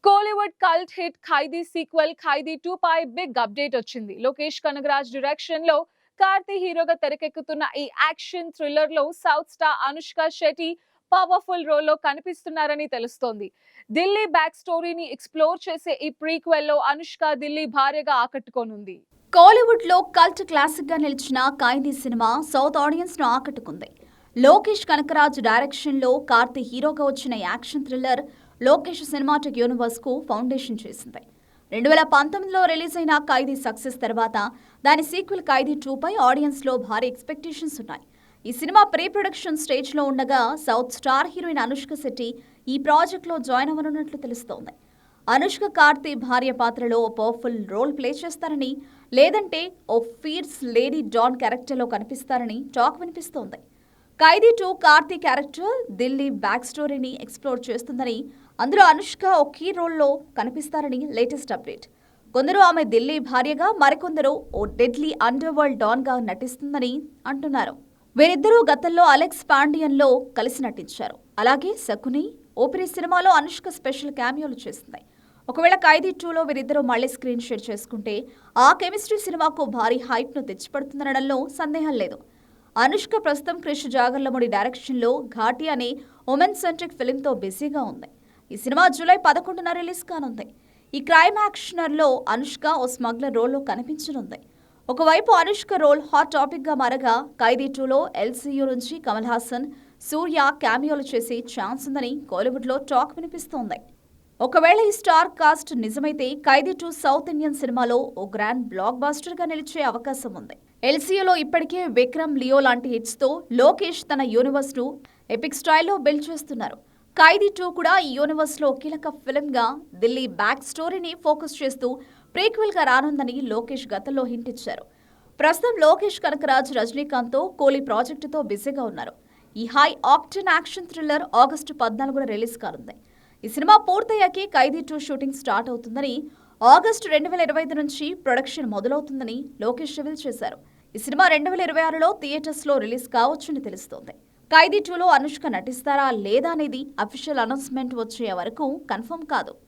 Kollywood cult hit Khaidi sequel Khaidi 2 పై big update వచ్చింది. Lokesh Kanagaraj direction లో కార్తీ హీరోగా తెరకెక్కుతున్న ఈ యాక్షన్ థ్రిల్లర్ లో south star Anushka Shetty powerful role లో కనిపిస్తున్నారని తెలుస్తోంది. ఢిల్లీ బ్యాక్ స్టోరీని ఎక్స్ప్లోర్ చేసే ఈ ప్రీక్వెల్ లో అనుష్క ఢిల్లీ భార్యగా ఆకట్టుకోనుంది. కోలీవుడ్ లో కల్ట్ క్లాసిక్ గా నిలిచిన ఖైదీ సినిమా సౌత్ ఆడియన్స్ ను ఆకట్టుకుంది. లోకేష్ కనకరాజ్ డైరెక్షన్ లో కార్తీ హీరోగా వచ్చిన action thriller Lokesh cinematic universe కు ఫౌండేషన్ చేసింది. 2019లో రిలీజ్ అయిన ఖైదీ సక్సెస్ తర్వాత దాని సీక్వెల్ ఖైదీ 2 పై ఆడియన్స్ లో భారీ ఎక్స్పెక్టేషన్స్ ఉన్నాయి. ఈ సినిమా ప్రీ ప్రొడక్షన్ స్టేజ్ లో ఉండగా south star heroine Anushka Shetty ఈ ప్రాజెక్ట్ లో జాయిన్ అవ్వనున్నట్లు తెలుస్తోంది. అనుష్క కార్తీ భార్య పాత్రలో ఓ పవర్ఫుల్ రోల్ ప్లే చేస్తారని, లేదంటే ఓ ఫీర్స్ లేడీ డాన్ క్యారెక్టర్ లో కనిపిస్తారని టాక్ వినిపిస్తోంది. ఖైదీ 2 కార్తీ క్యారెక్టర్ ఢిల్లీ బ్యాక్ స్టోరీని ఎక్స్ప్లోర్ చేస్తుందని, అందులో అనుష్క ఓ కీ రోల్లో కనిపిస్తారని లేటెస్ట్ అప్డేట్. కొందరు ఆమె ఢిల్లీ భార్యగా, మరికొందరు ఓ డెడ్లీ అండర్ వరల్డ్ డాన్ గా నటిస్తుందని అంటున్నారు. వీరిద్దరూ గతంలో అలెక్స్ పాండియన్లో కలిసి నటించారు. అలాగే శకుని, ఓపిరి సినిమాలో అనుష్క స్పెషల్ క్యామియోలు చేసింది. ఒకవేళ ఖైదీ 2లో వీరిద్దరూ మళ్లీ స్క్రీన్ షేర్ చేసుకుంటే ఆ కెమిస్ట్రీ సినిమాకు భారీ హైప్ ను తెచ్చిపడుతుందనడంలో సందేహం లేదు. అనుష్క ప్రస్తుతం క్రిష్ జాగర్లమూడి డైరెక్షన్లో ఘాటి అనే ఉమెన్ సెంట్రిక్ ఫిలింతో బిజీగా ఉంది. ఈ సినిమా జూలై 11న రిలీజ్ కానుంది. ఈ క్రైమ్ యాక్షనర్లో అనుష్క ఓ స్మగ్లర్ రోల్లో కనిపించనుంది. ఒకవైపు అనుష్క రోల్ హాట్ టాపిక్ గా మారగా, ఖైదీ 2లో ఎల్సీయూ నుంచి కమల్ హాసన్, సూర్య క్యామియోలు చేసే ఛాన్స్ ఉందని కోలీవుడ్ లో టాక్ వినిపిస్తోంది. ఒకవేళ ఈ స్టార్ కాస్ట్ నిజమైతే ఖైదీ 2 సౌత్ ఇండియన్ సినిమాలో ఓ గ్రాండ్ బ్లాక్ బాస్టర్ గా నిలిచే అవకాశం ఉంది. ఎల్సీయూలో ఇప్పటికే విక్రమ్, లియో లాంటి హిట్స్ తో లోకేష్ తన యూనివర్స్ ను ఎపిక్ స్టైల్లో బిల్డ్ చేస్తున్నారు. ఖైదీ 2 కూడా ఈ యూనివర్స్ లో కీలక ఫిల్మ్ గా ఢిల్లీ బ్యాక్ స్టోరీని ఫోకస్ చేస్తూ ప్రీక్వెల్ గా రానుందని లోకేష్ గతంలో హింట్ ఇచ్చారు. ప్రస్తుతం లోకేష్ కనకరాజ్ రజనీకాంత్ తో కూలీ ప్రాజెక్టుతో బిజీగా ఉన్నారు. ఈ high octane action thriller August 14న రిలీజ్ కానుంది. ఈ సినిమా పూర్తయ్యాకే ఖైదీ 2 షూటింగ్ స్టార్ట్ అవుతుందని, ఆగస్టు 2025 నుంచి ప్రొడక్షన్ మొదలవుతుందని లోకేష్ రివీల్ చేశారు. ఈ సినిమా 2026లో థియేటర్స్ లో రిలీజ్ కావచ్చని తెలుస్తోంది. ఖైదీ 2లో అనుష్క నటిస్తారా లేదా అనేది అఫీషియల్ అనౌన్స్మెంట్ వచ్చే వరకు కన్ఫర్మ్ కాదు.